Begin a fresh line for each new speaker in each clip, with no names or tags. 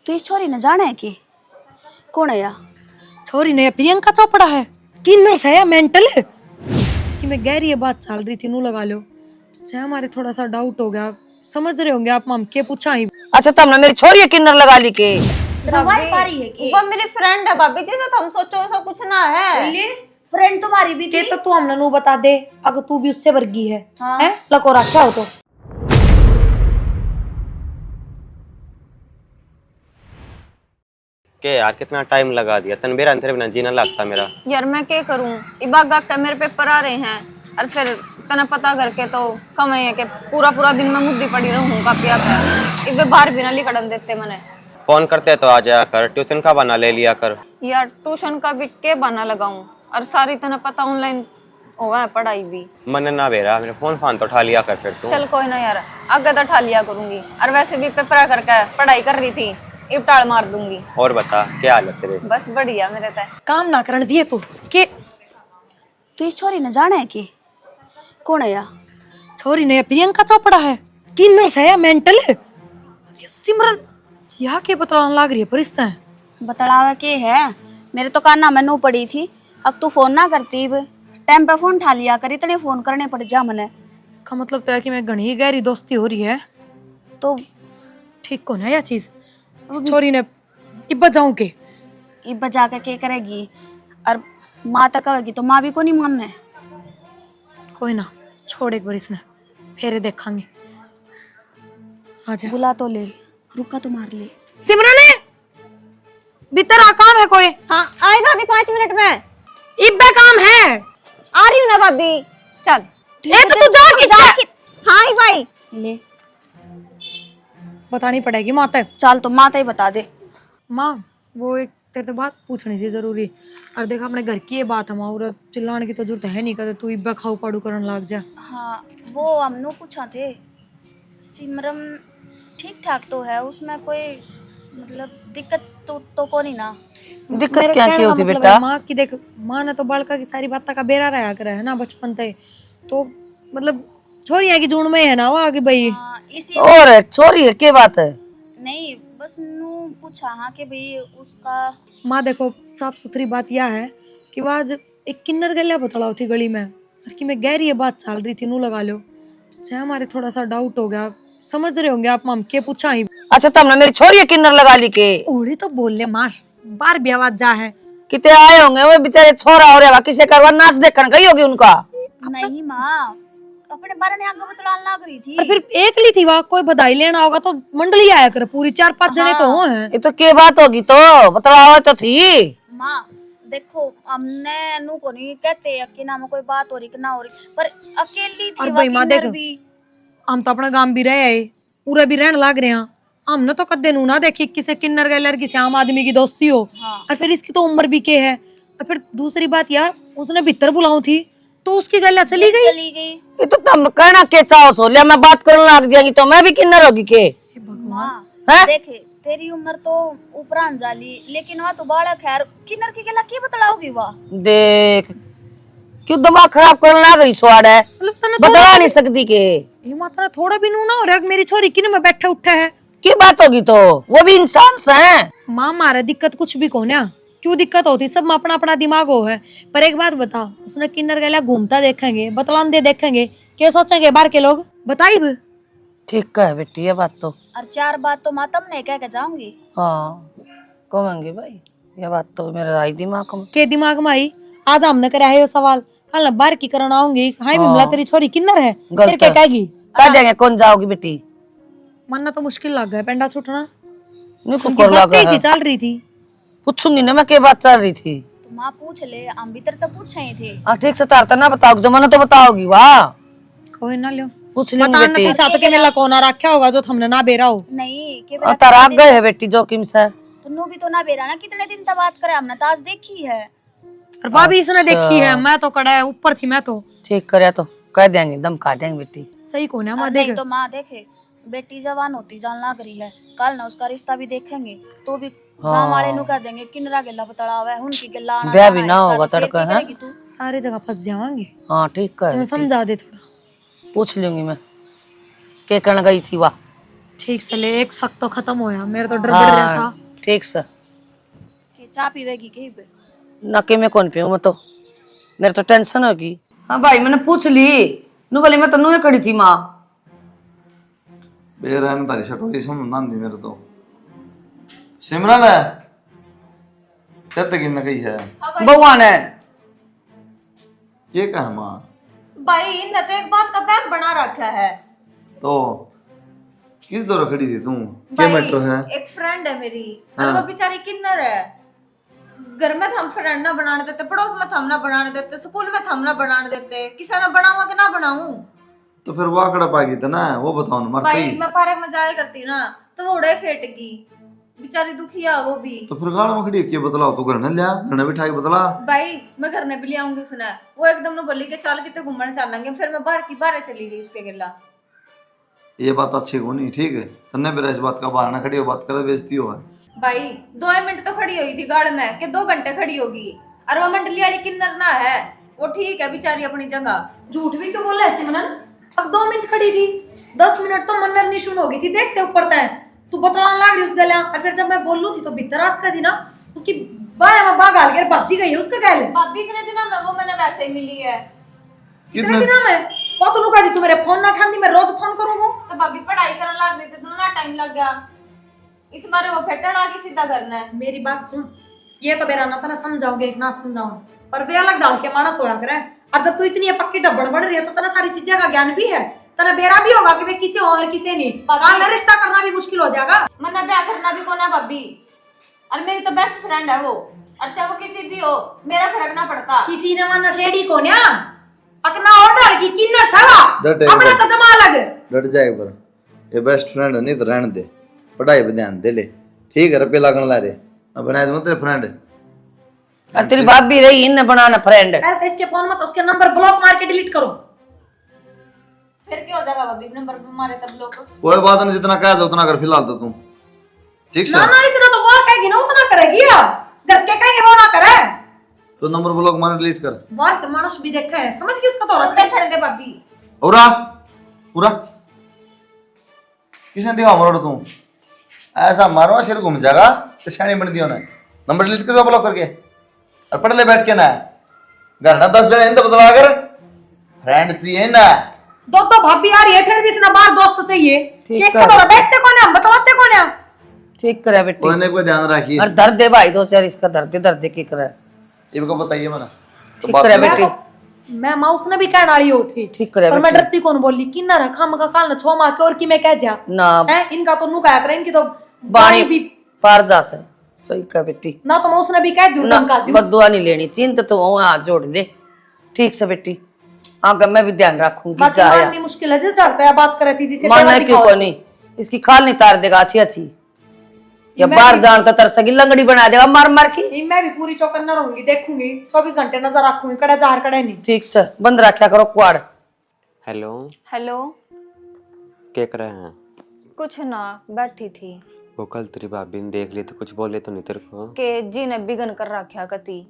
तू इस छोरी ने जाना है कि कौन है या?
छोरी ने प्रियंका चोपड़ा है, किन्नर से है, मेंटल है कि मैं गहरी ये बात चल रही थी, नू लगा लो चाहे हमारे थोड़ा सा डाउट हो गया, समझ रहे होंगे आप माम के पूछा ही।
अच्छा तुमने मेरी छोरी किन्नर लगा ली के?
पारी है कि
वो मेरी फ्रेंड है भाभी जी, से तुम सोचो ऐसा कुछ ना है।
फ्रेंड तुम्हारी भी थी
तो तू हमने नू बता दे, अगर तू भी उससे वर्गी है,
हाँ।
हैं लको रखा हो तो
के यार कितना टाइम लगा दिया तनबेरा तेरे बिना जीना लगता मेरा।
यार मैं क्या करूं, इबागा का मेरे पेपर आ रहे हैं और फिर तना पता करके तो कम है कि पूरा पूरा दिन मैं मुद्दी पड़ी रहूं कापिया पे, इबे बाहर भी ना लिखड़न देते मने।
फोन करते तो आ जाया कर, ट्यूशन का बना ले लिया कर।
यार ट्यूशन का भी के बना लगाऊं और सारी तना पता ऑनलाइन होगा है पढ़ाई भी।
मन ना बेरा मेरे फोन तो उठा लिया कर फिर तू।
चल कोई ना यार, आगे तो उठा लिया करूंगी, और वैसे भी पेपर करके पढ़ाई कर रही थी, इब टाल मार दूंगी।
और बता क्या हाल है तेरे?
बस बढ़िया मेरे तय।
काम ना करने दिए तू के?
तू इस छोरी ने जाना है कि कौन है या?
छोरी ने प्रियंका चोपड़ा है, किन्नर से है, मेंटल है। ये सिमरन यहाँ के बतलाने लग रही है परिस्ता है।
बतलावा के है, मेरे तो कान ना मैनू पड़ी थी। अब तू फोन ना करती, टाइम पे फोन उठा लिया कर, इतने फोन करने पड़ जा मने।
इसका मतलब तो है कि मैं घनी गहरी दोस्ती हो रही है,
तो
ठीक को ना यह चीज। इस छोरी ने इब्बत जाऊं के
इब बजा के करेगी, और माँ तक कहेगी तो माँ भी को नहीं मानने।
कोई ना, छोड़ एक बार इसने, फेरे देखांगे। आजा
बुला तो ले, रुका तो मार ले।
सिमरन है भीतर आ, काम है कोई?
हाँ आई भाभी 5 मिनट में
इब्बे काम है,
आ रही हूँ ना भाभी। चल
ए तो तू जा के
हाँ आई भाई।
ले
बतानी पड़ेगी माता।
चल तो माँ ही बता दे।
माँ वो एक तेरे से बात पूछनी थी जरूरी। और देख अपने घर की ये बात है माँ, और चिल्लाने की तो जरूरत है नहीं, कहते तू इब्बा खाऊ पाड़ू करन लाग जा।
हाँ वो हमने पूछा थे, सिमरन ठीक ठाक तो है, उसमें कोई मतलब दिक्कत तो को नहीं ना?
दिक्कत
मेरे
क्या
कहने
की
का
होती
मतलब
बेटा?
है माँ की देख, माँ ने तो बालका की सारी बात का बेरा रहा करे है ना बचपन से, तो मतलब छोरिया की जून में है ना वो आगे भाई।
हाँ, इसी
और छोरी है क्या बात है?
नहीं बस नू पूछा हाँ कि भाई उसका।
माँ देखो साफ सुथरी बात यह है कि वो आज एक किन्नर गलिया बतलाओ थी गली में, और कि मैं गहरी ये बात चल रही थी, नू लगा लो चाहे हमारे थोड़ा सा डाउट हो गया, समझ रहे होंगे आप माम के पूछा ही।
अच्छा तुमने मेरी छोरी किन्नर लगा ली के?
ओढ़ी तो बोल ले मार, बार भी आवाज जा है।
कितने आए होंगे वो बेचारे, छोरा हो रहा किसे करवा नाच देखने गई होगी उनका।
नहीं माँ, अपने बारे में आगे बतलाने लग रही थी।
और फिर एक ली थी वहाँ, कोई बधाई लेना होगा तो मंडली आया करे, पूरी 4-5 जने तो हो हैं।
ये तो क्या बात होगी, तो बतलावा तो थी।
माँ देखो हमने नू को नहीं कहते कि ना में कोई बात हो रही कि ना हो रही, पर अकेली थी
और
वहाँ
भाई माँ
किन्नर
देख,
भी।
हम तो अपना गांव भी रहे है, पूरे भी रहने लग रहे हैं, हमने तो कदे नू ना देखी किसी किन्नर गैलर किसी आम आदमी की दोस्ती हो।
हाँ।
और फिर इसकी तो उम्र भी के है, और फिर दूसरी बात यार उसने भीतर बुलाऊ थी तो उसकी गैला चली गई।
ये तो तुम कहना के चाहो सो लिया, मैं बात करने लग जाएगी तो मैं भी किन्नर होगी के?
हे भगवान,
माँ
हैं?
देखे तेरी उम्र तो ऊपरान जाली, लेकिन वहाँ तो बालक है, किन्नर की गला की बतलाओगी वहाँ?
देख क्यों दिमाग खराब करने लग रही स्वाड है,
मतलब तने
बतला नहीं सकती के?
हे माता थोड़ा भी नू ना हो रहा मेरी छोरी किन में बैठा उठा है।
की बात होगी तो वो भी इंसान से हैं।
माँ मारे दिक्कत कुछ भी को ना, क्यों दिक्कत होती, सब में अपना अपना दिमाग हो है। पर एक बात बता, उसने किन्नर गैला घूमता देखेंगे, बतलान दे देखेंगे, क्या सोचेंगे बाहर के लोग? बताई भी
ठीक है बेटी ये बात तो।
और 4 बात तो मातम ने कह के जाऊंगी।
हाँ कहेंगे भाई, ये बात तो मेरे आई दिमाग में।
के दिमाग में आई? आज हमने कराया है ये सवाल, कल बाहर की करन आऊंगी, हाय बिमला तेरी छोरी किन्नर है, फिर
गलत
क्या
है।
कहेगी?
कह देंगे कौन जाओगी बेटी?
मानना तो मुश्किल लग गया पेंडा छूटना,
नहीं को
उनकी
कर लगा
बातें
है।
सी चल रही थी।
पूछूंगी ना मैं क्या बात चल रही थी।
तो माँ पूछ ले, हम भीतर तो पूछे ही थे।
हाँ ठीक से तारता ना बताओगी तो मैंने तो बताओगी वाह,
कोई ना लियो
पूछ लेंगे
बताना
बेटी।
के साथ के मेला कोना रखा होगा जो हमने ना बेरा हो।
नहीं के
और तराक गए है बेटी जोखिम से।
तो नू भी तो ना बेरा ना, कितने दिन तक बात करे, हमने तो आज देखी है।
और भाभी इसने देखी है, मैं तो कड़ा है ऊपर थी, मैं तो
ठीक करे तो कह देंगे, धमका देंगे बेटी।
सही को ना माँ
और
देख।
नहीं तो माँ देखे बेटी जवान होती जान लग रही है, कल ना उसका रिश्ता भी देखेंगे तो भी गांव वाले नु कह देंगे किन्नरा गेला बतलावा है, उनकी गेला आना
ब्याह भी
जाना
ना
है, इसका
होगा
तो फिर
तड़का
की
है।
करेगी तू?
सारे जगह फंस जावांगे।
हाँ ठीक है,
समझा दे थोड़ा,
पूछ लूंगी मैं के कण गई थी वाह।
ठीक से ले, एक शक तो खत्म होया, मेरा तो डर बढ़ रहा था।
ठीक से
कि चाय पीवेगी कहीं पे?
ना कि मैं कौन पियूं, मैं तो मेरे तो टेंशन होगी। हाँ भाई मैंने पूछ ली नू बोली मैं तो नूहे खड़ी थी माँ।
बेरहन तारी शटोरी समझ ना आंदी मेरे तो। सिमरन है तेरे तक इन कही है
भगवान है
ये कहा माँ
भाई इनने तो एक बात का बैग बना रखा है।
तो किस दौर खड़ी थी तू क्या मैटर है?
एक फ्रेंड है मेरी
हाँ।
और वो बेचारी किन्नर है। घर में हम फ्रेंड ना बनाने देते, पड़ोस में हम ना बनाने देते, स्कूल में हम ना बनाने देते, किसी ने बनाऊंगा कि ना बनाऊं।
तो फिर वो आंकड़ा पागी था ना वो बताओ ना मरते
भाई
ही।
मैं पार्क में जाया करती ना तो वो उड़े फेटगी, बेचारी दुखिया वो भी।
तो फिर गाड़ में खड़ी के बतलाओ तू घर न लिया घर न बिठा के बतला।
भाई मैं घर में भी ले आऊंगी उसने, वो एकदम न बोली कि चल कितने घूमने चलेंगे, फिर मैं बाहर की बाहर चली गई उसके गिला।
ये बात अच्छी को नहीं ठीक है तन्ने मेरा इस बात का बाहर ना खड़ी हो बात कर बेइज्जती हो है।
भाई 2 मिनट तो खड़ी हुई थी गाड़ में कि 2 घंटे खड़ी होगी। और वो मंडली वाली किन्नर ना है, वो ठीक है बेचारी अपनी जगह।
झूठ भी क्यों बोला है सिमरन? अब 2 मिनट खड़ी थी, 10 मिनट तो मन्नर निशुन होगी थी, देखते ऊपर तय तू बतलाने लग रही उस गल्या। और फिर जब मैं बोलू थी तो भीतर आसका थी ना उसकी बाया में बाग आल के बच्ची गई है उसका गैल।
भाभी इतने दिनों में वो मैंने वैसे ही मिली है।
कितने दिन में वो तू नुका दी तू मेरे फोन ना ठांदी मैं रोज फोन करूं वो।
तो भाभी पढ़ाई करने लग गई थी तो ना टाइम लग गया, इस बार वो फेटन आ गई सीधा करना है।
मेरी बात सुन, ये तो बेरा ना तना समझाओगे एक ना समझाओ पर वे अलग डाल के मानस होया करे। और जब तू इतनी पक्की डब्बड़ बढ़ रही है तो तना सारी चीजें का ज्ञान भी है, तना बेरा भी होगा कि वे किसी और किसी नहीं काल में रिश्ता करना भी मुश्किल हो जाएगा।
मना ब्याह करना भी कोना भाभी, और मेरी तो बेस्ट फ्रेंड है वो, अच्छा वो किसी भी हो मेरा फर्क ना पड़ता।
किसी ने वरना शेडी को न्या अकना और डाल की किन्नर सावा
डटे
अपना तो जमा अलग
डट जाए पर ये बेस्ट फ्रेंड है नहीं तो रहने दे पढ़ाई पे ध्यान दे ले ठीक है रुपये लगने ला रे अब बनाए तो तेरे फ्रेंड।
और तेरी बाप भी रही इनने बनाना फ्रेंड।
पहले तो इसके फोन मत उसके नंबर ब्लॉक मार के डिलीट करो।
फिर क्या हो जाएगा भाभी नंबर मारे तब लोग।
कोई बात नहीं जितना कह उतना कर फिलहाल तो तुम ठीक
ना
से।
ना इसने तो वो कहेगी ना उतना करेगी या घर के कहेंगे वो ना करे
तो नंबर ब्लॉक मार डिलीट कर।
बाहर के मानस भी देखा है समझ गई उसका तो
उधर खड़े थे भाभी।
औरा पूरा किसने दिया मारो तुम ऐसा मारो सिर घूम जाएगा तो शानी बन दियो ना नंबर डिलीट कर ब्लॉक करके और पढ़ ले बैठ के ना घर ना 10 जने इनसे बदला कर फ्रेंड चाहिए ना
दो भाभी आ रही है फिर भी इसने बाहर दोस्त चाहिए
ठीक
इसका
है।
तो बैठते कौन है हम बतलाते कौन है।
ठीक करे बेटी
कोई नहीं कोई ध्यान रखिए
और दर्द दे भाई 2 4 इसका दर्द की करे।
इनको बताइए मना तो
ठीक
बात
करे
करो।
बेटी
मैं माउस ने भी कह डाली हो थी
ठीक करे
पर मैं
बेटी।
डरती कौन बोली कि ना रखा मका काल न छो मार के और की मैं कह जा
ना
है इनका तो नु कहा करे इनकी तो
बाणी
भी
पार जा से सही कह बेटी
ना तो मैं उसने भी कह दूं
ना
धमका दूं
बदुआ नहीं लेनी चिंत तो वो हाथ जोड़ दे ठीक से बेटी। आगे मैं भी ध्यान रखूंगी
बाकी
जाया
माननी मुश्किल है जिस डर पे बात करे थी जिसे
मानना क्यों को नहीं इसकी खाल नहीं तार देगा अच्छी अच्छी या बाहर जान तो तरसगी लंगड़ी बना देगा मार मार के।
मैं भी पूरी चौकन्ना रहूंगी देखूंगी 24 घंटे नजर रखूंगी कड़ा जार कड़े नहीं।
ठीक से बंद रखा करो कुआड़।
हेलो
हेलो
क्या कर रहे हैं?
कुछ ना बैठी थी
वो कल तेरी भाभी ने देख ली तो कुछ बोले तो नहीं तेरे को?
के जी ने बिगन कर रखा कती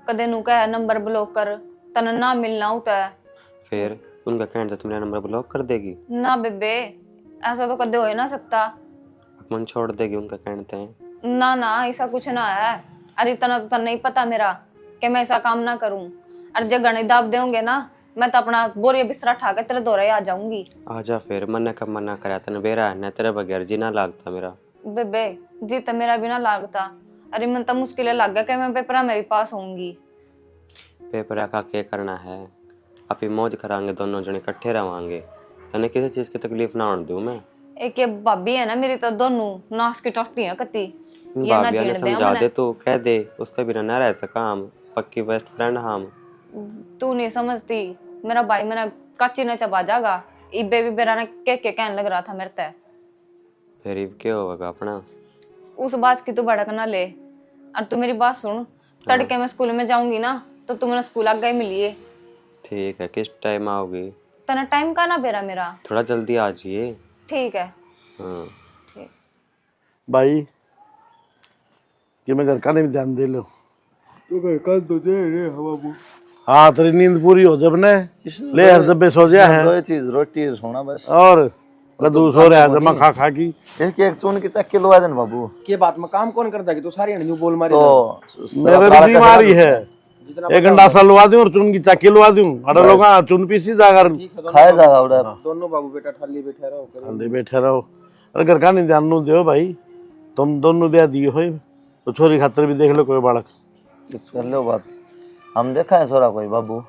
कदे नु कह नंबर ब्लॉक कर तन ना मिलना होता है।
फिर उनका कहना था तुम्हारा नंबर ब्लॉक कर देगी?
ना बेबे ऐसा तो कदे हो ही ना सकता।
मन छोड़ देगी उनका कहते हैं।
ना ना ऐसा कुछ ना है, अरे इतना तो नहीं पता मेरा कि मैं ऐसा काम ना करूं। और जगह नहीं दाब देंगे ना मैं तो अपना बोरिया बिस्तरा उठा के तेरे दौरे आ जाऊंगी।
आजा फिर मना कब मना करा तने बेरा है ना तेरे बगैर जीना लागता मेरा।
बेबे जी तो मेरा भी ना लागता, अरे मन तो मुश्किल लग गया कि मैं पेपर में भी पास होंगी।
पेपर का क्या करना है आप ही मौज करांगे दोनों जने इकट्ठे रवांगे तने किसी चीज की तकलीफ ना होने दूं मैं।
एक ये भाभी है ना मेरी तो दोनों नाश की टोटी है कती ये ना
भाभी ने
जीण दे
समझा दे
हमने।
तो कह दे उसका बिना ना रह सका हम पक्की बेस्ट फ्रेंड हम।
तू नहीं समझती मेरा भाई मेरा काची ने चबा जाएगा इबे भी बेरा ने के कहने लग रहा था मेरे ते।
फिर क्या होगा अपना
उस बात की तू भड़क ना ले। और तू मेरी बात सुन, तड़के मैं स्कूल में जाऊंगी ना तो तू मेरा स्कूल आगे मिलिए।
ठीक है किस टाइम आओगी?
तना टाइम का ना बेरा मेरा।
थोड़ा जल्दी आ जाइए।
ठीक है
हाँ
ठीक।
भाई कि मैं घर का नहीं ध्यान दे लो तो घर का तो दे रे हवा। हाँ तेरी नींद पूरी हो जब ने ले हर दबे सो गया है
दो चीज रोटी और सोना बस।
और कद्दू सो रहा है जमा खा खा की।
इसके एक चून की चक्की लगा देना बाबू।
के बात में काम कौन करता है कि तू सारी न्यू बोल मारी
तो
मेरे भी बीमारी है, एक घंटा सा लुआ दूं और चून की चक्की लुआ दूं, अरे लोग चून पीसी जाकर
खाया जाएगा उड़ा।
दोनों बाबू बेटा ठाली बैठे रहो
खाली बैठे रहो। अरे घर का नहीं ध्यान नु दो भाई, तुम दोनों ब्याह दिए हो तो छोरी खातर भी देख लो कोई बालक।
कर लो बात, हम देखा है सोरा कोई बाबू।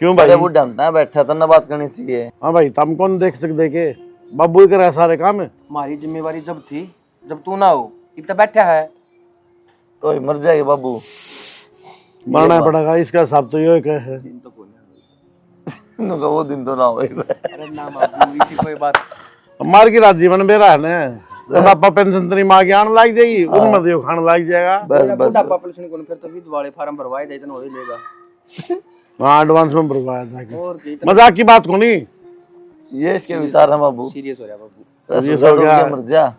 क्यों भाई?
अरे बुढ़ा हम बैठा तो ना बात करनी चाहिए।
हाँ भाई, तुम कौन देख सकते के बाबू ही करे सारे काम है।
हमारी जिम्मेवारी जब थी जब तू ना हो, इतना बैठा है
तो ही मर जाएगी बाबू।
मरना पड़ेगा, इसका सब तो ये है।
इनका वो दिन तो ना हो।
अरे ना बाबू इसी कोई बात।
मार की रात जीवन बेरा है ना, तो पापा पेंशन तेरी माँ की आने लग जाएगी, उनमें दियो खाने लग जाएगा।
बस बस
बुढ़ापा पेंशन को फिर तो विधवा फार्म भरवाए जाए तो हो ही लेगा।
हाँ एडवांस में भरवाया जाके।
और की
मजाक की बात को नहीं,
ये इसके विचार है बाबू।
सीरियस हो रहा बाबू।
ये सो गया।
मर जा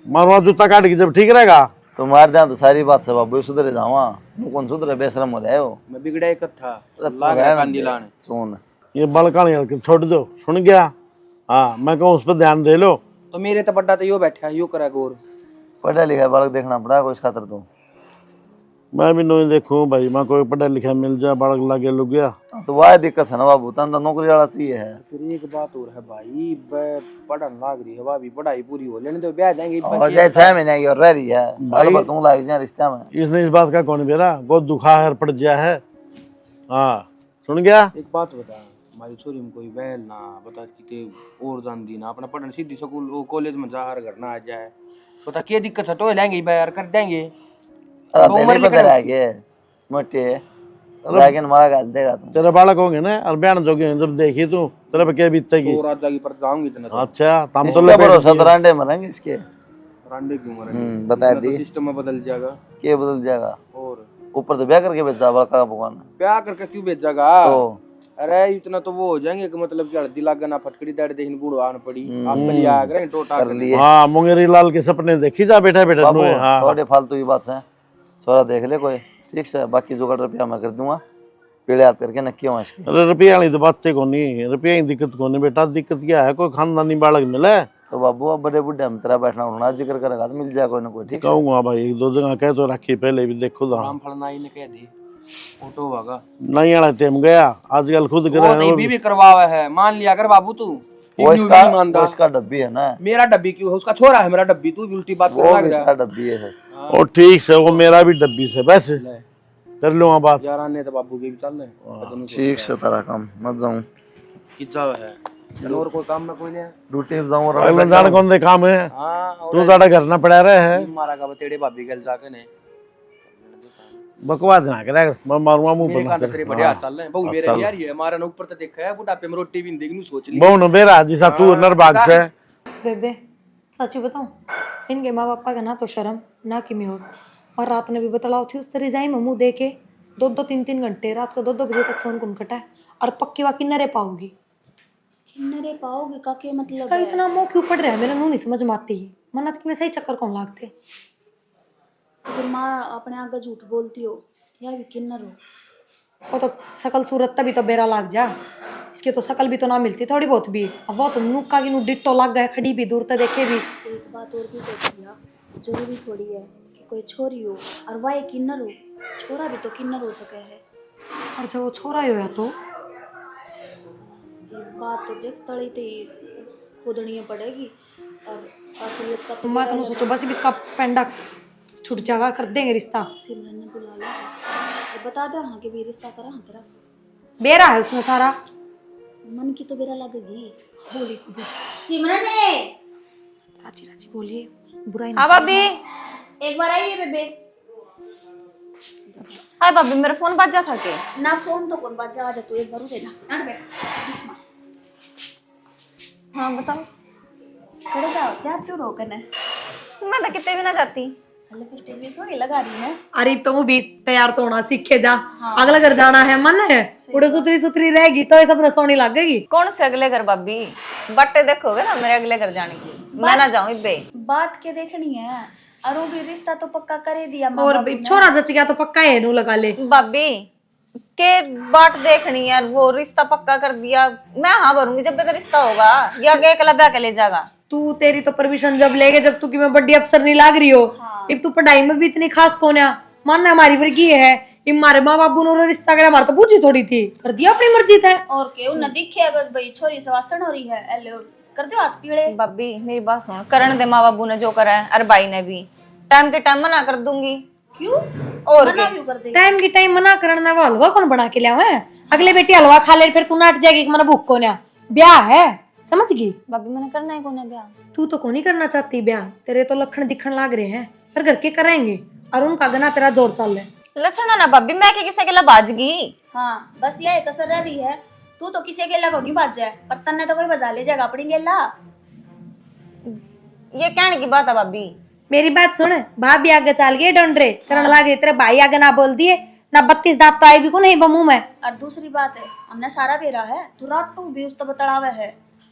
मारवा जूता काट के जब ठीक रहेगा
तो मार दिया तो सारी बात है बाबू। सुधरे जावा कौन सुधरे, बेशरम हो रहा है वो।
मैं बिगड़ा एक था लाग रहा कांदी लाने।
सुन
ये बड़का छोड़ दो, सुन गया? हाँ मैं कहूँ उस पर ध्यान दे लो।
तो मेरे तो बड्डा तो यो बैठा है, यो करा गोर।
पढ़ा लिखा बालक देखना पड़ा कोई इस खातर तो।
मैं भी नहीं देखूं भाई, मैं कोई पढ़ा लिखा मिल जाए बालक लगे लुक गया
तो वह दिक्कत है ना बाबू, तन तो नौकरी वाला चाहिए है।
फिर एक बात और है भाई, पढ़न लाग रही है भाभी, पढ़ाई पूरी हो लेने तो ब्याह देंगे।
और जैसे 6 महीने की और रह रही है भाई, पर तुम लाग जाए रिश्ते में।
इसने इस बात का कौन बेरा बहुत दुखा है पड़ गया है। हाँ सुन गया?
एक बात बता, हमारी छोरी में कोई बैल ना बता कि और जान दी ना अपना पढ़न सीधी स्कूल कॉलेज में जा हर घर ना आ जाए, बता क्या दिक्कत है? तो लेंगे बैर कर देंगे।
अरे तेरे पता रह गए मोटे लेकिन मारा गाल देगा तुम।
तेरे बालक होंगे ना और बयान जोगे जब देखी तू तेरे पे क्या बीतेगी।
तो रात जागी पर जाऊंगी इतना तो।
अच्छा तम तो
इसका भरोसा तो रांडे मरेंगे इसके।
रांडे क्यों मरेंगे?
बता दी
सिस्टम में बदल जाएगा।
के बदल जाएगा?
और
ऊपर तो ब्याह करके बेचा बड़का भगवान
ब्याह करके क्यों भेजेगा?
तो
अरे इतना तो वो हो जाएंगे कि मतलब कि हल्दी लाग ना फटकड़ी दाड़ देखने बूढ़ आन पड़ी आप लिया करें टोटा
कर लिए।
हाँ मुंगेरी लाल के सपने देखी जा बैठा बैठा
बाबू
हाँ
थोड़े फालतू की बात है, थोड़ा देख ले कोई ठीक से, बाकी जुगाड़ रुपया मैं कर दूंगा। पीले याद करके नक्की वहाँ इसकी।
अरे रुपया वाली तो बातें को नहीं, रुपया की दिक्कत को नहीं बेटा, दिक्कत क्या है कोई खानदानी बालक मिले
तो बाबू अब बड़े बुढ़े हम तेरा बैठना उठना जिक्र करेगा तो मिल जाए कोई ना कोई ठीक से।
कहूँगा भाई एक दो जगह कह तो रखी पहले भी देखो तो
राम फलनाई ने कह दी फोटो होगा
नहीं आना टेम गया आजकल खुद
वो
करे
नहीं भी करवावा है, मान लिया कर बाबू तू।
वो
यूं भी नहीं मानता।
इसका डब्बी है ना,
मेरा डब्बी क्यों है? उसका छोरा है मेरा डब्बी, तू भी उल्टी बात
वो
कर लग
भी
जा।
इसका डब्बी है।
और ठीक से वो मेरा भी डब्बी से बस कर लो वहाँ बात।
यार आने तो बाबू के भी चल रहे
ठीक से तेरा काम मत जाऊं
कितना है और कोई काम में कोई नहीं है।
ड्यूटी पे जाऊं
अगले जान कौन दे काम है,
हां
तू ज्यादा घर ना पड़ा रहे है
मारा का तेरे भाभी गल जाके ने
बकवास ना करे मैं मारूंगा मुंह
मेरे
पर
कान तेरे बढ़िया चल रहे हैं बहु मेरे यार ये हमारा ना ऊपर तो देखा है बुढ़ापे में रोटी भी नहीं देखनी सोच ली
बहु न बेरा जिसा तू नरबाग से
बेबे सच्ची बताऊं, इनके माँ बापा का ना तो शर्म ना कि म्योर। और रात ने भी बतलाओ थी उस तरह जाई में मुंह दे के 2-2 3-3 घंटे रात को 2-2 बजे तक फोन कौन कटा है। और पक्की वाकी न रह पाओगी,
किन्नरे पाओगे का के मतलब
इसका
है?
इतना मोह क्यों पड़ रहा है मेरे मुंह नहीं समझ में आती है। मन्नत कि मैं सही चक्कर कौन लागते।
तो फिर माँ अपने आगे झूठ बोलती हो या भी किन्नर हो?
वो तो शकल सूरत तभी तो बेरा लाग जा, इसके तो शकल भी तो ना मिलती थोड़ी बहुत भी। अब वो तो नुक्का की नु डिट्टो लाग गए खड़ी भी दूर तक देखे भी।
तो एक बात और भी तो भैया, जरूरी थोड़ी है कि कोई छोरी हो और वह किन्नर हो, छोरा भी तो किन्नर हो सके है।
और जब वो छोरा ही होया तो
ये बात तो देख तड़ी थी खोदनी पड़ेगी और असलियत का तो
मैं तो सोचो बस भी इसका पेंडा छूट जाएगा कर देंगे रिश्ता।
सिमरन ने बुला लिया तो बता दो हाँ कि भी रिश्ता करा हाँ तेरा
बेरा है उसमें सारा।
मन की तो बेरा लगेगी।
बोली
सिमरन ने
राजी राजी बोलिए बुराई
हाँ
ना।
भाभी,
एक बार आइए बेबे।
हाय भाभी मेरा फोन बजा था के?
ना फोन तो कौन बाजा आ जा तू एक बार उठे ना हट बेटा।
हाँ बताओ।
खड़े जाओ यार तू रोक ना
मैं तो कितने भी ना जाती।
लिपस्टिक भी सोनी लगा रही है।
अरे तो वो भी तैयार तो होना सीखे जा। अगले घर जाना है मन है उड़े सुतरी सुतरी रहेगी तो ये सब न सोनी लगेगी।
कौन से अगले घर भाभी? बट्टे देखोगे ना मेरे अगले घर जाने की, मैं ना जाऊं इब्बे।
बात के देखनी है और वो भी रिश्ता तो पक्का कर ही दिया माँ
और
बाबू ने।
छोरा जच गया तो पक्का है नू लगा ले।
भाभी के बाट देखनी है, वो रिश्ता पक्का कर दिया, मैं हाँ भरूंगी जब तक रिश्ता होगा, या आगे अकेला ब्याह के ले जाएगा।
तू तेरी तो परमिशन जब लेगे जब तू कि मैं बड़ी अफसर नहीं लाग रही हो। एक तू पढ़ाई में भी इतनी खास कौन है, मानना हमारी वर्गी है। हमारे माँ बाबू ने रिश्ता करे, हमारा तो बूझी थोड़ी थी, कर दिया अपनी मर्जी है।
और के उन्हें दिखे अगर भाई छोरी सवासन हो रही है, एले कर दो हाथ पीड़े।
भाभी मेरी बात सुन, करण दे माँ बाबू ने जो करा है, और भाई ने भी टाइम के टाइम मना कर दूंगी।
क्यों
और
मना क्यों कर दे?
टाइम की टाइम मना करना, वो हलवा कौन बना के लिया है? अगले बेटी हलवा खा ले फिर तू नाट जाएगी कि मैंने भूख को ना, ब्याह है, समझ गई?
भाभी मैंने करना है कौन है ब्याह?
तू तो कौन ही करना चाहती ब्याह, तेरे तो लक्षण दिखण लाग रहे हैं, पर घर के करेंगे और उनका गना तेरा जोर चल रहा है।
लक्षण ना भाभी, मैं के किसे के लबाजगी।
हाँ बस यह कसर रह रही है, तू तो किसी गेला को नहीं बाज जाए, पर तन्ने तो कोई बजा ले जाएगा अपनी गेला।
ये कहने की बात है भाभी।
मेरी बात सुन, भाभी आगे चल गए डोंडरे करण लागे, तेरे भाई आगे ना बोल दिए ना 32 दांत तो आई भी को नहीं बमू में।
और दूसरी बात है, हमने सारा बेरा है, तू रात को भी उस तो बतलावे है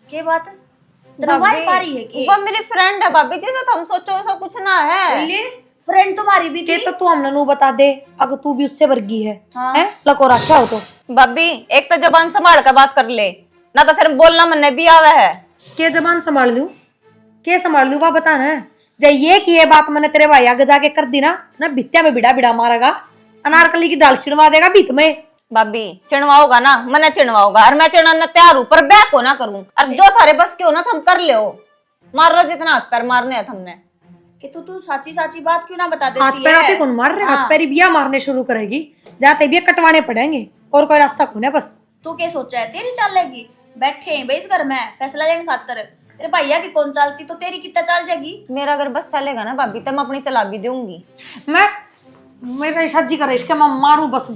के बात तेरा वाई पारी है कि
वो मेरी फ्रेंड है भाभी, जैसा तुम सोचो वैसा कुछ ना है।
फ्रेंड तुम्हारी भी
के
थी।
तो तू हमने नू बता दे, अगर तू भी उससे वर्गी है,
हाँ।
हैं लको रखा हो तो।
भाभी एक तो जबान संभाल कर बात कर ले, ना तो फिर बोलना मन भी आवे है।
के जबान संभाल लूं, के संभाल लूं, वह बता ना। जब ये की ये बात मैंने तेरे भाई आगे जाके कर दी ना भित्तिया में बिड़ा बिड़ा मारेगा, अनारकली की डाल चिड़वा देगा भीत में।
भाभी चिड़वाओगा ना, मने चिड़वाओगा, और मैं चिड़वाने तैयार हूं, पर बैक को ना करूं। और जो थारे बस के हो ना तुम कर ले, मार लो जितना हाथ पैर मारने हैं तुमने।
कि तू साची साची बात क्यों ना बता
हाथ
देती
पैर
है?
आपे कौन मार रहे, हाथ पैर बिया मारने शुरू करेगी, जाते भी कटवाने पड़ेंगे, और कोई रास्ता कौन है? बस
तू क्या सोचा है तेरी चाल लेगी? बैठे हैं भाई इस घर में फैसला लेने खातर, तेरे भैया की कौन चालती तो तेरी कितना चाल जाएगी?
मेरा अगर बस चलेगा ना भाभी तो मैं अपनी चला भी दूंगी।
मैं मेरा शादी कर इसके मैं मारू बस।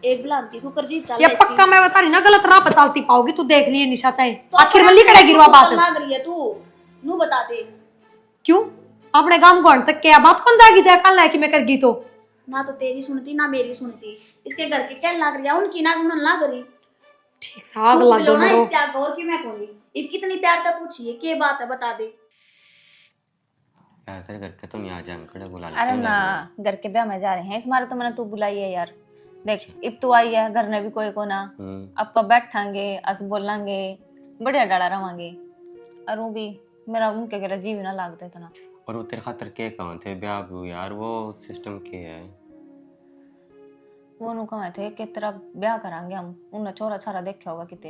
एक बिलांती कुकर जी चाल
ये पक्का मैं बता रही ना, गलत राह पे चलती पाओगी तू, देख लिए निशा चाहे आखिर में लिखड़ा गिरवा बात
लाग रही है तू नू बता दे।
क्यों अपने गांव गोण तक क्या बात कौन जागी जाए कल है कि मैं करगी तो
ना तो तेरी सुनती ना मेरी सुनती, इसके घर के क्या लाग रही है, उनकी ना सुनन लाग रही।
ठीक साग
तू
लागो
मिलो ना
मरो।
इसके आगे और की मैं कोनी इब कितनी प्यार तक पूछिए के बात है बता दे।
तेरे घर के तो नहीं आ जाए, हम खड़े बुला
अरे
लेते
ना
हैं।
घर के ब्याह में जा रहे हैं, इस मारे तो मैंने तू बुलाई है यार। देख इब तू आई है, घर ने भी कोई को ना, आप बैठांगे अस बोलांगे, बढ़िया डाला रवांगे, और वो भी मेरा उनके घर जीव ना लागता इतना।
और वो तेरे खातर के कहाँ थे ब्याह भी यार, वो सिस्टम के है।
वो नु कहे थे कि तेरा ब्याह करांगे हम, उन्हें छोरा छारा देखा होगा किते।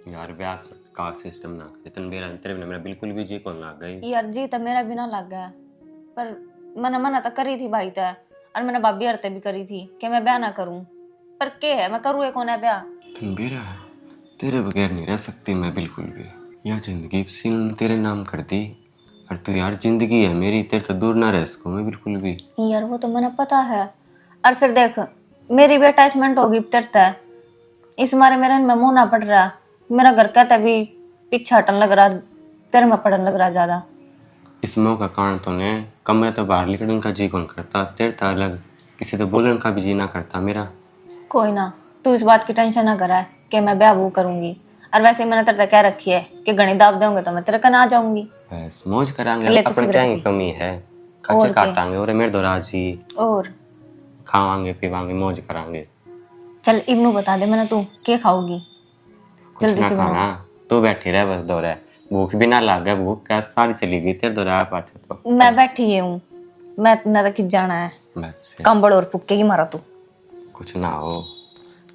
यार ब्याह का सिस्टम ना करे तन मेरा तेरे बिना मेरा बिल्कुल भी जी कौन लाग गई।
यार जी तो मेरा भी ना लग गया, पर मैंने मना तो करी थी भाई तय, और मैंने भाभी हरते भी करी थी कि मैं ब्याह ना करूं, पर के है मैं करूँ कौन है ब्याह।
तन मेरा है तेरे बगैर नहीं रह सकती मैं बिल्कुल भी, यह जिंदगी सिर्फ तेरे नाम कर दी, और तू यार जिंदगी है मेरी, तेरे तो दूर ना रह सकूं मैं बिल्कुल भी।
यार वो तो मैंने पता है, और फिर देख मेरी भी अटैचमेंट होगी तेरे, इस मारे मेरे में मुंह ना पड़ रहा, मेरा घर का तभी पीछे हटन लग रहा, तेरे में पड़न लग रहा ज्यादा।
इस मोह का कारण तो ने कमरे तो बाहर निकलने का जी कौन करता, तेरे तो अलग किसी तो बोलने का भी जी ना करता मेरा।
कोई ना, तू इस बात की टेंशन ना करा कि मैं ब्याह वो करूंगी, और वैसे मैंने तेरे तक क्या रखी है कि घनी दाब दोगे तो मैं तेरे कन आ जाऊंगी।
बस मौज करांगे,
ले तो
अपने क्या ही कमी है, कच्चे काटांगे और मेरे दोरा जी
और
खावांगे पीवांगे मौज करांगे।
चल इब्नू बता दे मैंने, तू क्या खाओगी
कुछ
जल्दी
ना
से बना।
खाना, तू बैठी रह बस दौरा, भूख भी ना लागे, भूख क्या सारी चली गई तेरे दोरा पाछे तो।
मैं बैठी हूँ, मैं इतना तक खिंच जाना है,
बस फिर
कंबल और फुक्केगी मारा तू।
कुछ ना हो,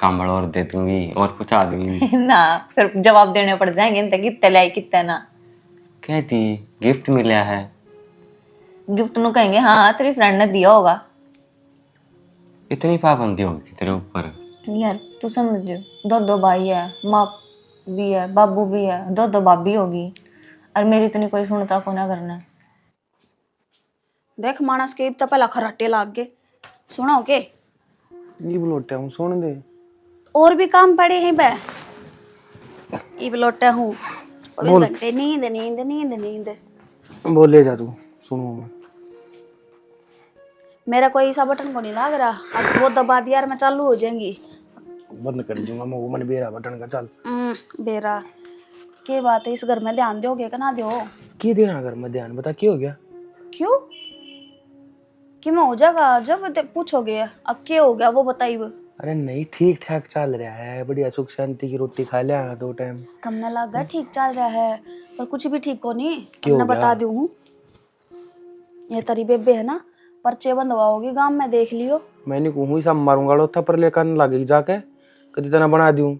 कंबल और दे दूंगी और पूछा दूंगी।
ना फिर जवाब देने पड़ जाएंगे, इनते कितने लाई कितने ना।
कहती गिफ्ट मिला है,
गिफ्ट नु कहेंगे हाँ तेरी फ्रेंड ने दिया होगा।
इतनी पाबंदी होगी तेरे ऊपर।
यार तू समझ, दो भाई है, माँ भी है, बाबू भी है, दो भाभी होगी, और मेरी इतनी कोई सुनता को ना करना।
देख मानस के इब तो पहला खराटे लाग गए, सुनो के
ये बोलते हूँ सुन दे,
और भी काम पड़े हैं बे इब लोटे हूँ। 24 घंटे नींद नींद नींद नींद।
बोले जा तू सुनो मैं।
मेरा कोई ऐसा बटन को नहीं लाग रहा, अब वो दबा दिया और मैं चालू हो जाएंगी।
बंद कर दूंगा मैं, वो मन बेरा बटन का चल।
बेरा के बात है, इस घर में ध्यान दोगे कि ना दो?
के देना अगर मैं ध्यान बता क्या हो गया?
क्यों कि मैं हो जाएगा जब पूछोगे अब क्या हो गया वो बताइए।
अरे नहीं, ठीक ठाक चल रहा है, बढ़िया सुख शांति की रोटी खा लिया 2 टाइम।
तुमने लगा ठीक चल रहा है पर कुछ भी ठीक को नहीं।
क्यों
मैं
हो
बता
गया?
दूं हूँ, ये तेरी बेबे है ना, पर्चे बंधवाओगी गांव में, देख लियो।
मैंने कहूँ सब मारूंगा लो थप्पड़ लेकर लगे जाके कभी तना बना दूं।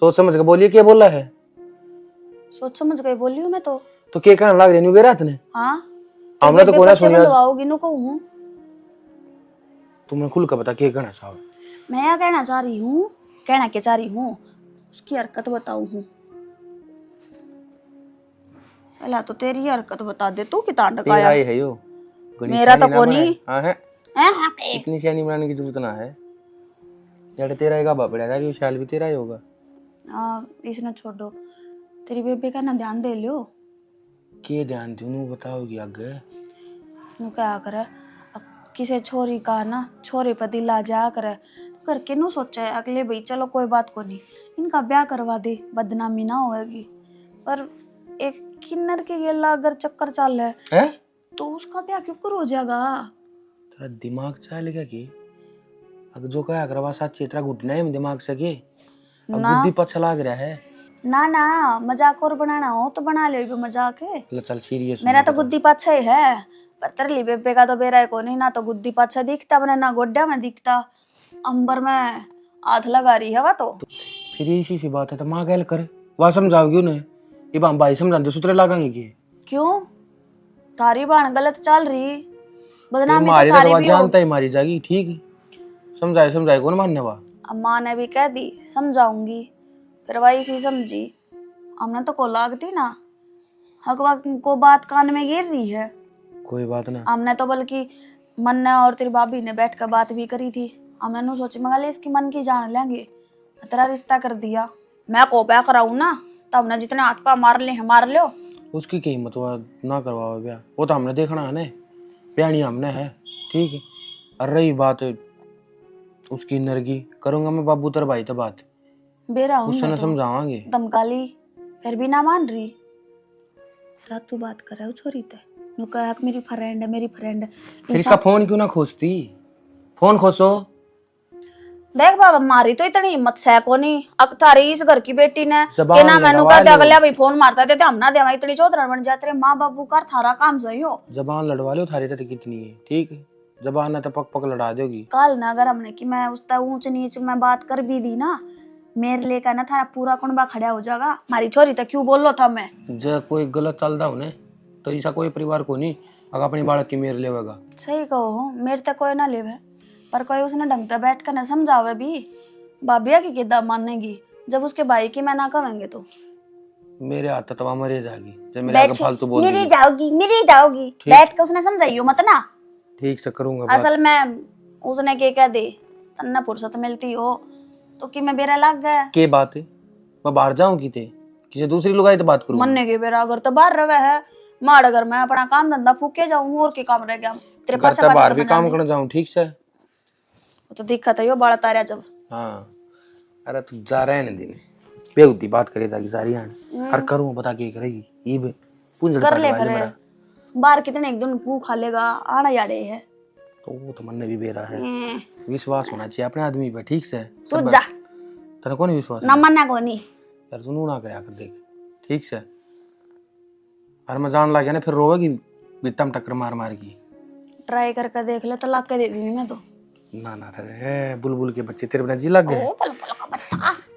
सोच समझ के बोलिए क्या बोला है।
सोच समझ गई बोली हूँ मैं
तो क्या कहने लग रही न्यू बेरात ने।
हाँ
हमने तो
बेबे
कोना
पर्चे
सुनिया।
बंधवाओगी नु कहूँ।
तुमने खुल कर बता क्या कहना चाहो।
मैं क्या कहना चाह रही हूँ, कहना क्या चाह रही हूँ, उसकी हरकत बताऊँ हूँ। पहला तो तेरी हरकत बता दे, तू कितना
तेरा
टकाया।
ही है यो।
मेरा तो कोनी।
हाँ है,
हैं?
इतनी सियानी बनाने की जरूरत ना है। जड़ तेरा ही गाबा पड़ा यार, शाल भी तेरा ही होगा।
हाँ इसने छोड़ो, तेरी बेबे का ना ध्यान दे लियो।
के ध्यान दूं बताओगी आगे।
नु क्या करे, अब किसी छोरी का ना छोरे पर दिल आ जा करे करके नु सोचे अगले भाई चलो कोई बात को नहीं, इनका ब्याह करवा दे, बदनामी ना होएगी। पर एक किन्नर के गेला अगर चक्कर चल है तो उसका ब्याह क्यों कर हो जाएगा।
तेरा दिमाग चल गया कि अगर जो कहा करवा सच्ची तेरा घुटना है दिमाग से के अब
ना।
बुद्धि पछ लाग रहा है।
ना ना मजाक और बनाना हो तो बना ले मजाक है।
ले चल सीरियस।
मेरा तो गुद्दी पाछा ही है, पर तेरे बेबे का तो बेरा है को नहीं, ना तो गुद्दी पाछा दिखता मैंने ना गोड्डा में दिखता, अंबर में हाथ लगा रही है वह तो।
फिर इसी सी बात है तो माँ गैल करे वह समझाओगी उन्हें। ये बाम भाई समझाते सुतरे लगाएंगे कि
क्यों तारी बाण गलत चल रही, बदनामी
मारी
तो
तो
तारी भी हो।
जानता ही मारी जाएगी। ठीक समझाए समझाए कौन मानने वा।
अम्मा ने भी कह दी समझाऊंगी, फिर वही सी समझी। हमने तो को लागती ना, हक वक्त को बात कान में गिर रही है।
कोई बात ना।
हमने तो बल्कि मन ने और तेरी भाभी ने बैठ कर बात भी करी थी। हमने नु सोची मगर इसकी मन की जान लेंगे, तेरा रिश्ता कर दिया। मैं को ब्याह कराऊं ना तो हमने जितने हाथ पा मार ले मार लो।
उसकी क्या हिम्मत हुआ ना करवाओ ब्याह, वो तो हमने देखना है ना, प्यानी हमने है। ठीक है, और रही बात उसकी नरगी करूंगा मैं बाबू तेरे भाई तो बात
बेरा हूं
उससे
मैं
ना
तो
समझावांगे।
धमकाली फिर भी ना मान रही। रात तू बात कर रहा है छोरी ते नु कहा कि मेरी फ्रेंड है, मेरी फ्रेंड है।
फिर इसका फोन क्यों ना खोजती, फोन खोसो।
देख बाबा मारी तो इतनी हिम्मत है को नहीं, अब थारी इस घर की बेटी ने
जबान
के ना मैनू
लड़वा
का
लो।
अगला भाई फोन मारता थे हम ना देवा, इतनी चौधरा बन जाते रे माँ बाबू का थारा काम सही हो।
जबान लड़वा लो थारी तो कितनी है। ठीक है, जबान ना तो पक पक लड़ा दोगी।
कल ना अगर हमने कि मैं उसका ऊंच नीच में बात कर भी दी ना, मेरे लेकर ना थारा पूरा कुंबा खड़ा हो जाएगा। मारी छोरी तो क्यों बोलो था मैं।
जब कोई गलत चलता हो ने तो ऐसा कोई परिवार को नहीं अगर अपनी बालक की मेर लेवेगा।
सही कहो मेरे तक कोई ना लेवे, पर कोई उसने ढंग से बैठ कर ना समझावे भी। बाबिया की किदा मानेगी जब उसके भाई की मैं ना कहेंगे तो।
मेरे हाथ तवा मरे जाएगी जब मेरे आगे फालतू बोल
मेरी
देगी।
जाओगी मेरी जाओगी, बैठ के उसने समझाइयो मत ना।
ठीक से करूंगा बात।
असल में उसने के कह दे तन्ना फुर्सत मिलती हो तो कि मैं बेरा लग गया
के बात है, मैं बाहर जाऊं की थे किसी दूसरी लुगाई तो बात करूं।
मन्ने के बेरा अगर तो बाहर रह है माड़ अगर मैं अपना काम धंधा फूके जाऊं और के काम रह गया तेरे पास
करता बाहर भी काम करने जाऊं। ठीक से
तो दिक्कत है यो बड़ा तारा जब।
हाँ, अरे तू जा रहे हैं दिन बेउती बात करे ताकि सारी आन हर करूं बता के करेगी ये भी पूंछ
कर ले फिर बाहर कितने एक दिन पू खा लेगा आना याड़े है
तो वो तो मन ने भी बेरा है। विश्वास होना चाहिए अपने आदमी पे। ठीक से
तू जा
तेरा कौन विश्वास
ना मन्ना को नहीं
यार, तू ना करे आकर देख। ठीक से और मैं जान लग गया ना फिर रोवेगी बित्तम टक्कर मार मार की।
ट्राई करके देख ले तो ला के दे दूंगी मैं तो।
ना ना रे बुलबुल के बच्चे तेरे बिना जी लग गए।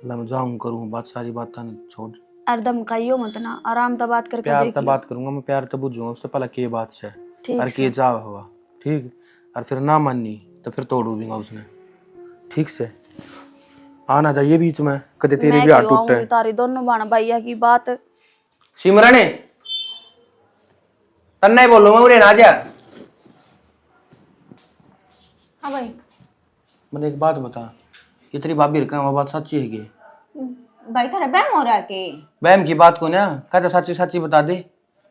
मैं जाऊं करूं बात सारी बात छोड़
अरदम काइयो मत ना, आराम से बात करके
प्यार
देख
तो
ले।
बात करूंगा मैं, प्यार तो बुझूंगा उससे पहले के बात से
ठीक
और के जा हुआ। ठीक, और फिर ना माननी तो फिर तोड़ दूंगा उसने। ठीक से आना चाहिए बीच में कदे तेरे भी हाथ टूटे।
तारी दोनों बाण भैया की बात
सिमरन तन्ना ही बोलूंगा उरे ना जा।
हाँ भाई
मैंने एक बात बता, ये तेरी भाभी रखा वो बात सच्ची है कि
भाई थारा बहम हो रहा के
बहम की बात को ना कहते सच्ची सच्ची बता दे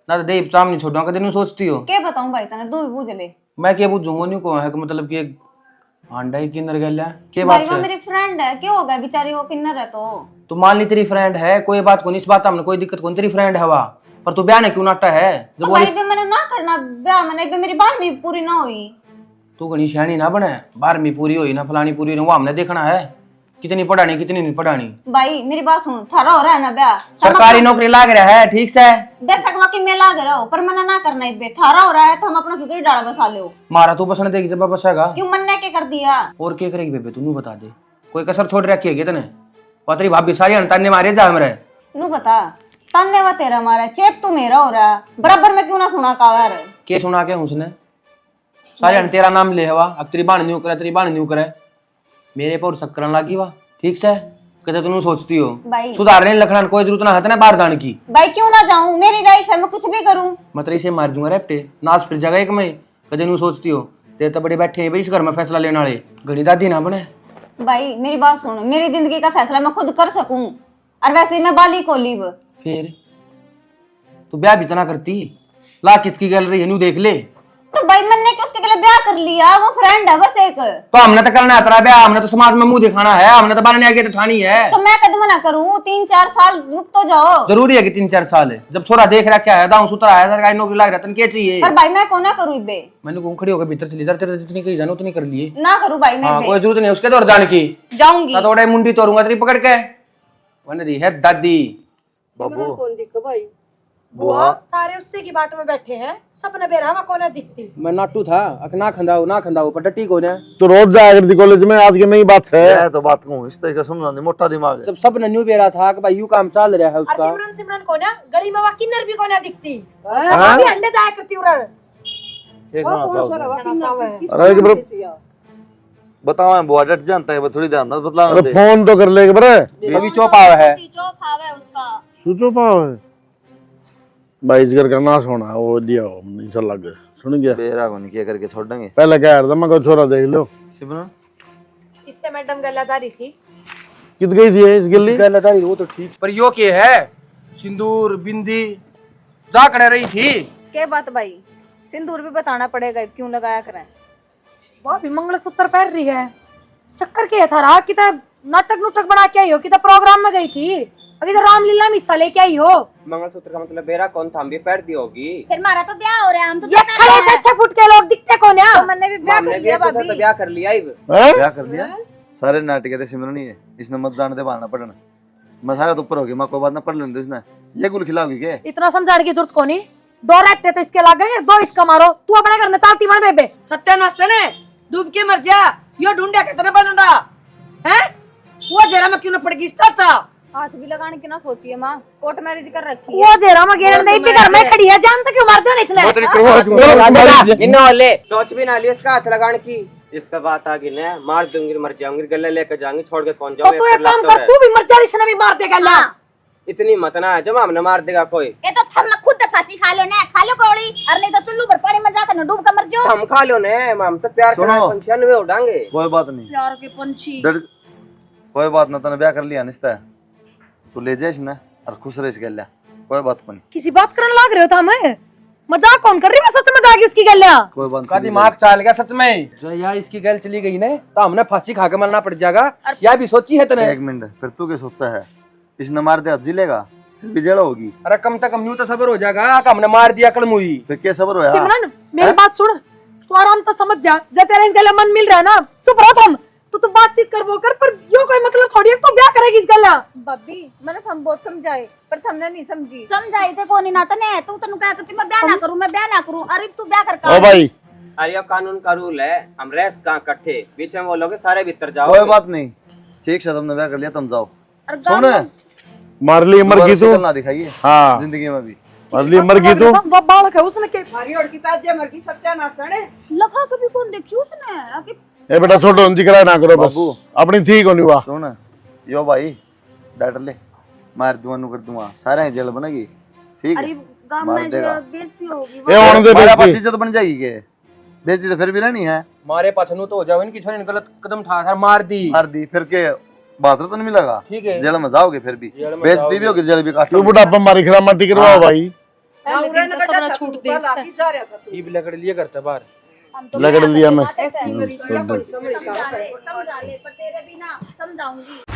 ना तो दे सामने छोड़ो कदे नहीं सोचती हो।
क्या बताऊं भाई तने दो भी बुझ ले।
मैं क्या बुझूंगा नहीं को है कि मतलब कि एक आंडा ही किन्नर गया के
भाई
बात
वो
से
मेरी फ्रेंड है, क्या होगा बेचारी वो किन्नर है
तो मान ली तेरी फ्रेंड है कोई बात को नहीं, इस बात हमने कोई दिक्कत को नहीं, तेरी फ्रेंड है वह पर तू ब्याह ने क्यों नाटा है जब
तो भाई बे मैंने ना करना ब्याह मैंने बे मेरी बात नहीं पूरी ना हुई।
तू घनी शहनी ना बने, 12वीं पूरी हुई ना फलानी पूरी हुई ना, वो हमने देखना है कितनी पढ़ानी कितनी नहीं पढ़ानी।
भाई मेरी बात सुन, थारा हो रहा है ना ब्याह,
सरकारी नौकरी लाग रहा है ठीक से।
बेशक वाकई में लाग रहा हो, पर मना ना करना इब्बे, थारा हो रहा है तो हम अपना सुतरी डाला बसा लो।
मारा तू बसने देगी जब बसेगा।
क्यों मन्ने के कर दिया?
और क्या करेगी बेबे तू बता दे, कोई कसर छोड़ रखी है तने? पतरी भाभी सारी अनताने मारे जा हमरे।
नू बता, ताने वा तेरा मारा, चेप तू मेरा हो रहा, बराबर में क्यों ना सुना कावर?
के सुना के उसने सारी अन तेरा नाम ले हवा, अब तेरी बाण न्यू करे तेरी बाण न्यू करे, मेरे पर शक करने लगी वा। ठीक से कहते तुम सोचती हो
भाई
सुधारने लखना कोई जरूरत ना है ना बाहर जाने की।
भाई क्यों ना जाऊं, मेरी लाइफ है, मैं कुछ भी करूं।
मतलब इसे मार दूंगा रेपटे नाच फिर जगह एक में कदे नू सोचती हो ते तो बड़े बैठे हैं भाई इस घर में फैसला लेने वाले, घड़ी दादी ना बने।
भाई मेरी बात सुन, मेरी जिंदगी का फैसला मैं खुद कर सकूं, और वैसे मैं बाली को लीव।
फिर तू ब्याह भी इतना करती ला किसकी गल रही है नू देख ले।
तो भाई मैंने कि उसके लिए ब्याह कर लिया, वो फ्रेंड है बस एक।
तो हमने तो करना है तेरा ब्याह, हमने तो समाज में मुंह दिखाना है, हमने तो बनने आगे तो ठानी है।
तो मैं कदम ना करूं, 3-4 साल रुक तो जाओ।
जरूरी है कि 3-4 साल है, जब छोरा देख रहा क्या है दाऊ सुतरा है सरकारी नौकरी लग रहा तन क्या चाहिए।
पर भाई मैं को ना करूं इब्बे,
मैंने घूम खड़ी होकर भीतर चली जा, तेरे जितनी कही जानो उतनी कर लिए।
ना करूं भाई मैं
हाँ
इब्बे।
कोई जरूरत नहीं उसके दौर जाने की,
जाऊंगी
थोड़े मुंडी तोड़ूंगा तेरी पकड़ के। वने दी है दादी
बाबू
कौन दिखो भाई?
बुआ
सारे उससे की बाट में बैठे हैं, सपने बेरहवा कौन है दिखती?
मैं नाटू था ना खंदाऊ पर टट्टी को ना।
तो रोज जाया करती कॉलेज में, आज की नई बात है।
मैं तो बात कहूँ इस तरीके समझा नहीं, मोटा दिमाग है।
जब सब न्यू बेरा था कि भाई यू काम चल रहा है उसका।
सिमरन कौन है? गली में किन्नर भी कौन है दिखती? अभी अंडे जाया करती उधर।
एक ना चाहो।
अरे कि बरे
बताओ मैं बुआ डट जानता है, वो थोड़ी देर में बतला
अरे फोन तो कर लेगे बरे,
अभी चौपाव है
सूचो पाओ है भाई, इस घर का नाश होना है, वो दिया हो नहीं चल लग सुन गया।
बेरा को नहीं किया करके छोड़ देंगे।
पहले क्या था मैं छोरा देख लो
सिमरन
इससे मैडम गला जा रही थी।
कित गई थी इस गिल्ली
गलत वो तो ठीक, पर यो के है सिंदूर बिंदी जा करे रही थी।
क्या बात भाई, सिंदूर भी बताना पड़ेगा क्यों लगाया करें।
वो भी मंगलसूत्र पहन रही है, चक्कर क्या था रहा? किता नाटक नुटक बना के आई हो, किता प्रोग्राम में गई थी, अगर रामलीला में हिस्सा लेके आई हो।
मंगलसूत्र का मतलब बेरा कौन था, हम भी पैर दी होगी।
फिर हमारा तो ब्याह हो रहा है, हम तो
ये खड़े छे फुट के लोग दिखते कौन है?
तो मैंने भी ब्याह कर लिया भाभी।
तो ब्याह कर लिया
क्या कर लिया? सारे नाटक थे सिमरन ही है, इसने मत जाने दे बहाना पढ़ना। मैं सारा तो ऊपर हो गया, मैं कोई बात ना पढ़ लेने दो इसने, ये गुल खिलाओगी के?
इतना समझाने की जरूरत कोनी, 2 रट्टे तो इसके लग गए, 2 इसका मारो, तू अपने घर में चालती बन बेबे।
सत्यानाश ने डूब के मर जा, यो ढूंढिया कितने बन रहा है, वो जरा में क्यों न पड़गी इस तरह।
हाथ भी लगाने की ना सोचिए माँ, कोर्ट मैरिज कर रखी है।
वो जेरा में घेरन नहीं भी घर में खड़ी है, जानते क्यों मारते हो इसलिए?
सोच भी ना लियो इसका हाथ लगाने की, इसका बात आगे न मार दूंगी मर जाऊंगी, गले लेकर जाऊंगी छोड़ के कौन
तो
जाऊंगी।
तू एक काम कर, तू भी मर जा, इसने भी मार देगा ला।
इतनी मत ना जब हमने मार देगा कोई।
ये तो थम खुद फांसी खा लेना, खा लो कोड़ी, और नहीं तो चुल्लू पर पानी में जाकर डूब कर मर जाओ।
हम खा लो ने, हम तो प्यार करना
सुनो।
पंछियां में उड़ाएंगे।
कोई बात नहीं,
प्यार के पंछी
कोई बात ना, तने ब्याह कर लिया निस्ता तू ले जाइस ना और खुश रहिस गल्या, कोई बात नहीं।
किसी बात करने लग रहे हो था हमें? मजाक कौन कर रही? मैं सच मजाक उसकी गलियां।
कोई बात
का दिमाग चाल गया सच में, जो यार इसकी गल चली गई ने तो हमने फांसी खा के मरना पड़ जाएगा, या भी सोची है तने।
एक मिनट, फिर तू क्या सोचा है? इसने मार दिया जिलेगा, फिर भी जेल होगी,
अरे कम से कम यूं तो सबर हो जाएगा कि हमने मार दिया कड़मुई।
फिर क्या सबर होया?
सिमरन मेरी बात सुन, तू आराम से समझ जा, जब तेरा इस गले मन मिल रहा है ना, चुप रहो तुम, तू बातचीत कर वो कर, पर यो कोई मतलब थोड़ी है तो ब्याह करेगी इस गला।
बब्बी मैंने हम बहुत समझाए, पर हमने नहीं समझी। समझाई थे कोनी ना तने, तू तनु क्या करती मैं ब्याह ना करूं, मैं ब्याह ना करूं, अरे तू ब्याह कर
ओ भाई
अरे कानून का रूल है, हम रेस कहाँ इकट्ठे बीच में वो लोग सारे भीतर जाओ।
कोई बात नहीं, ठीक है, तुमने ब्याह कर लिया, तुम जाओ।
और
सुन,
मार ली मर गई तू,
ना दिखाइए
हाँ
जिंदगी में भी।
मार ली मर गई तू।
वो बालक है उसने के
लगा कभी कौन देखी उसने आके।
ए बेटा छोटो जिक्र ना करो बस,
बाबू।
अपनी ठीक होनी हुआ।
सुन यो भाई डर ले, मार दूंगा नु कर दूंगा, सारे जेल बनेगी, ठीक
अरे
है?
गांव
मार
में
देगा।
बेइज्जती होगी।
ए होने दे
हमारे पास
बेइज्जती।
इज्जत बन जाएगी के? बेइज्जती तो फिर भी रहनी है।
मारे पथनू तो हो जाओ, इनकी छोरी ने गलत कदम उठा मार दी।
मार दी फिर के बात तो नहीं मिलेगा,
ठीक है।
जेल में जाओगे फिर भी,
जेल में
बेइज्जती भी होगी, जेल भी काट
तू बुढ़ापा मारी खिला मत करवाओ भाई,
सबना छूट दे इससे।
ई भी लकड़ लिए करते बाहर।
लगड़ लिया मैं।
समझा ले, पर तेरे भी ना समझाऊंगी।